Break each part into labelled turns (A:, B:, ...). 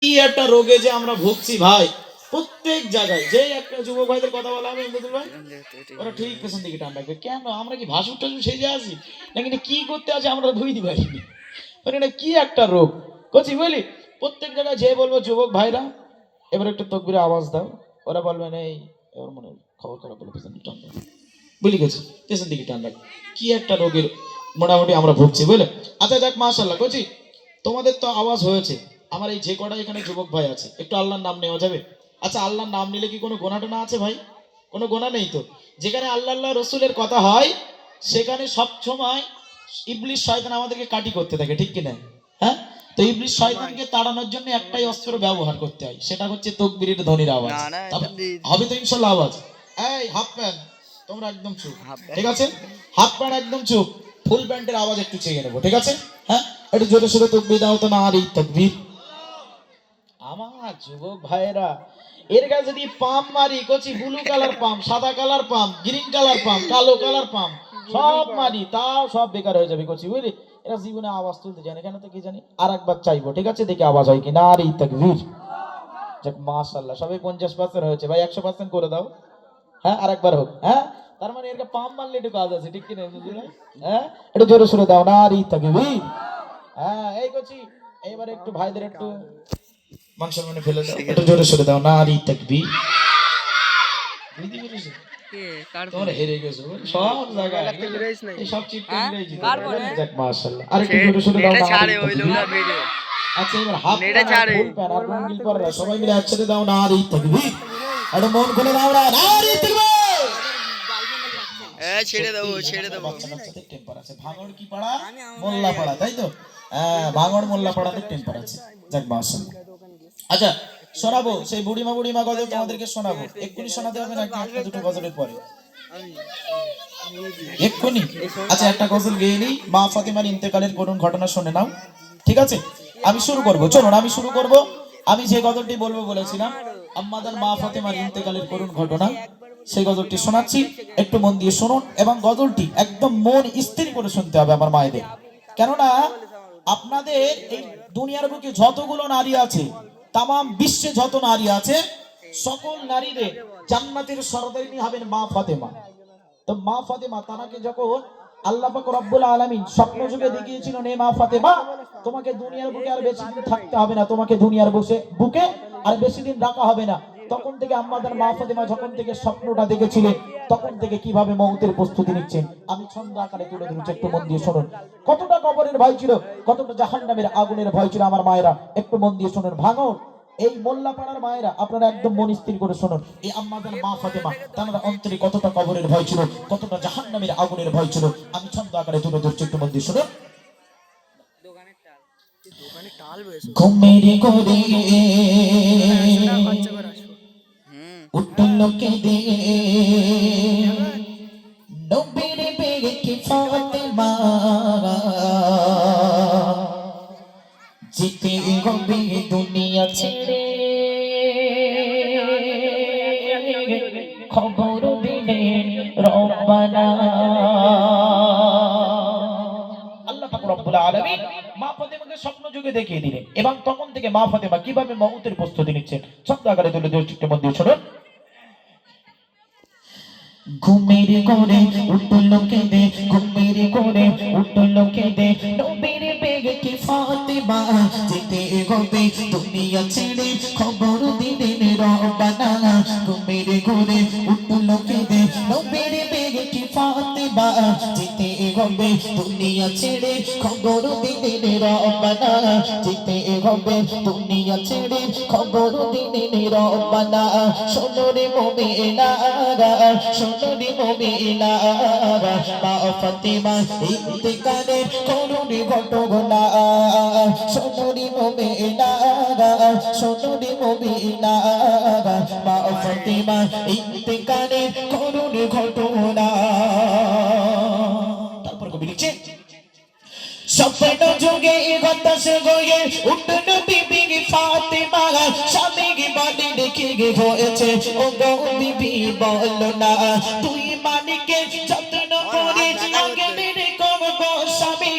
A: কি একটা রোগে যে আমরা ভুগছি ভাই, প্রত্যেক জায়গায়। যে একটা যুবক ভাইদের কথা বলা হবে ইমদাদুল ভাই, ওরা ঠিক পেছন দিকে টান রাখবে। কেন? আমরা কি ভাসুর টাসুর সেজে আছি নাকি? কি করতে আছে আমরা বুঝতে পারিনি। মানে এটা কি একটা রোগ কচি বলি। প্রত্যেক জায়গায় যে বলবো যুবক ভাইরা এবার একটু তকবিরে আওয়াজ দাও, ওরা বলবেন এই এবার মনে খবর খারাপ বলে পেছন দিকে টান রাখবে, বুঝলি গেছে, পেছন দিকে টান রাখবে। কি একটা রোগের মোটামুটি আমরা ভুগছি বুঝলে। আচ্ছা যাক মাশাআল্লাহ কচি, তোমাদের তো আওয়াজ হয়েছে। আমার এই যে কটা এখানে যুবক ভাই আছে, একটু আল্লাহর নাম নেওয়া যাবে? আচ্ছা আল্লাহর নাম নিলে কি কোনো গোনা টোনা আছে ভাই? কোনো গোনা নেই তো। যেখানে আল্লাহ আল্লাহ রসুলের কথা হয় সেখানে সব সময় ইবলিশ শয়তান আমাদেরকে কাটি করতে থাকে, ঠিক কিনা? হ্যাঁ, তো ইবলিশ শয়তানকে তাড়ানোর জন্য একটাই অস্ত্র ব্যবহার করতে হয়, সেটা হচ্ছে তাকবীরের ধ্বনির আওয়াজ। হবে তো ইনশাআল্লাহ আওয়াজ। এই হাফ প্যান্ট তোমরা একদম চুপ, ঠিক আছে? হাফ প্যান্ট একদম চুপ, ফুল প্যান্টের আওয়াজ একটু চেয়ে নেবো, ঠিক আছে? হ্যাঁ, একটু জোরে সোরে তাকবীর দাও তো। না আর এই তাকবীর। আমার যুবক ভাইয়েরা, এর কাছে যদি পাম্প মারি কচি, ব্লু কালার পাম্প, সাদা colour pump, green colour pump, কালো কালার পাম্প সব মারি, তাও সব বেকার হয়ে যাবে কচি বুঝলি। এরা জীবনে আওয়াজ তুলতে জানে কেন তো কি জানি। আর একবার চাইবো, ঠিক আছে? দেখে আওয়াজ হয় কি না। আর এই তাকবীর। যাক মাশাআল্লাহ, সবাই 50% হয়েছে ভাই, 100% করে দাও। হ্যাঁ আর একবার হোক। হ্যাঁ, তার মানে এর পাম্প মারলে একটু কাজ আছে, ঠিক কিনা? হ্যাঁ, একটু জোরে সোরে দাও না। আর এই তাকবীর। হ্যাঁ এই কচি, এবারে একটু ভাইদের একটু মান সম্মানে ফেলে দাও, একটু জোরে সরে দাও না। আর থাকবি বুঝতে পেরেছো? তোমরা হেরে গেছো সব জায়গায়, এই সব চিট ইংরেজি। যাক মাশাআল্লাহ, আর একটু জোরে সরে দাও না। আচ্ছা এবার হাফ ফুল প্যান আর রঙিন পররা সবাই মিলে একসাথে দাও না। আর থাকবি, একটু মন খুলে দাও না। আর থাকবি, ছেড়ে দেবো ছেড়ে দেবো। বাচ্চাদের টেম্পার আছে। ভাঙড় কি পাড়া? মোল্লা পাড়া, তাই তো? হ্যাঁ, ভাঙড় মোল্লা পাড়াতে টেম্পার আছে। যাক মাশাআল্লাহ। আচ্ছা শোনাবো সেই বুড়িমা বুড়িমা গজল তোমাদেরকে শোনাবো। এক্ষুনি শোনাতে হবে না, একটা দুটো গজলের পরে এক্ষুনি? আচ্ছা একটা গজল গেয়ে নিই, মা ফাতেমার ইন্তেকালের করুণ ঘটনা শুনে নাও, ঠিক আছে? আমি শুরু করব, চলুন আমি শুরু করব। আমি যে গজলটি বলবো বলেছিলাম, আম্মাদার মা ফাতেমার ইন্তেকালের করুণ ঘটনা, সেই গজলটি শোনাচ্ছি, একটু মন দিয়ে শুনুন। এবং গজলটি একদম মন স্থির করে শুনতে হবে আমার মায়েদের, কেননা আপনাদের এই দুনিয়ার বুকে যতগুলো নারী আছে, তামাম বিশ্বে যত নারী আছে, সকল নারীদের জান্নাতের সরদারিনী হবেন মা ফাতেমা। তো মা ফাতেমা তানাকে যখন আল্লাহ পাক রব্বুল আলামিন স্বপ্ন যুগে দেখিয়েছিলেন, নে মা ফাতেমা তোমাকে দুনিয়ার বুকে আর বেশি দিন থাকতে হবে না, তোমাকে দুনিয়ার বুকে আর বেশি দিন রাখা হবে না, তখন থেকে আম্মাদার মা ফাতেমা যখন থেকে স্বপ্নটা দেখেছিলেন, তখন থেকে কিভাবে মউতের প্রস্তুতি নিচ্ছেন আমি ছন্দ আকারে তুলে ধরেছি, একটু মন দিয়ে শুনুন। কতটা কবরের ভয় ছিল, কতটা জাহান্নামের আগুনের ভয় ছিল আমার মায়েরা, একটু মন দিয়ে শুনুন। ভাঙর এই মোল্লাপাড়ার মায়েরা আপনারা একদম মন স্থির করে শুনুন। এই আম্মাদের মা ফাতেমা তার অন্তরে কতটা কবরের ভয় ছিল, কতটা জাহান্নামের আগুনের ভয় ছিল, আমি ছন্দ আকারে তুলে ধরছি, একটু মন দিয়ে শুনুন। ঘুমের ঘরে উঠল কেঁদে নবীর বেগে ফাতেমা, যেতে হবে দুনিয়া ছেড়ে, খবর দিলেন রব্বানা। আল্লাহ পাক রব্বুল আলামিন মা ফাতেমাকে স্বপ্ন যুগে দেখিয়ে দিলেন, এবং তখন থেকে মা ফাতেমা কিভাবে মউতের প্রস্তুতি নিচ্ছেন ছন্দ আকারে তুলে ধরছি, একটু মন দিয়ে শুনুন। ঘুমের ঘরে উঠল কেঁদে, ঘুমের ঘরে উঠল কেঁদে নবীর বেগে কি ফাতেমা, যেতে হবে দুনিয়া ছেড়ে, খবর দিলেন রব্বানা। ঘুমের ঘরে উঠল কেঁদে নবীর বেগে কি ফাতেমা, যেতে হবে দুনিয়া ছেড়ে, খবর দিলেন রব্বানা। যেতে হবে দুনিয়া ছেড়ে, খবর দিলেন রব্বানা। শোনো রে মুমিনারা, শোনো রে মুমিনারা, মা ফাতেমা ইন্তেকালের করুণ ঘটনা। শোনো রে মুমিনারা, শোনো রে মুমিনারা, মা ফাতেমা ইন্তেকালের করুণ ঘটনা। তারপর কবি লিখছে, স্বপ্ন যুগে বাতাস গয়ে উঠল বিবি ফাতেমা, স্বামী বলে দেখে হয়েছে ও গো বিবি বলো না, তুই মানিকে যত্ন করে আগের কম গো স্বামী,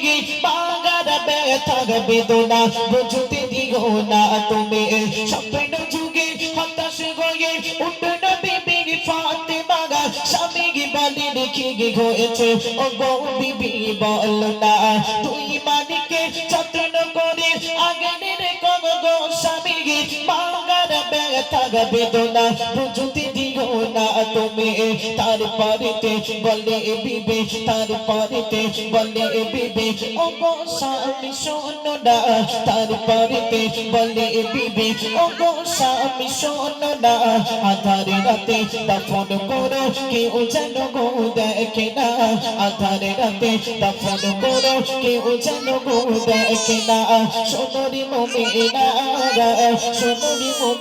A: বাগার ব্যথা বেদনা বুঝতে
B: দিও না তুমি স্বপ্ন যুগে হতাশ হয়ে উঠবে না বিবি ফাতেমা স্বামী বলে রেখে হয়েছে ও গো বিবি বল না তুই মানিকে যত্ন করে আগে রেখো গো স্বামী বাঙ্গার ব্যথা বেদনা বুঝতে দিও না তুমি তারপরেতে বলে বিবি তারপরেতে বলে বিবি ও গো স্বামী শোনো না তারপরেতে বলে বিবি ও গো স্বামী শোনো না আধারে রাতে দাফন করো কেউ যেন গো দেখে না আধারে রাতে দাফন করো কেউ যেন গো দেখে না সোনরি মুমিনা সোনরি মুমিনা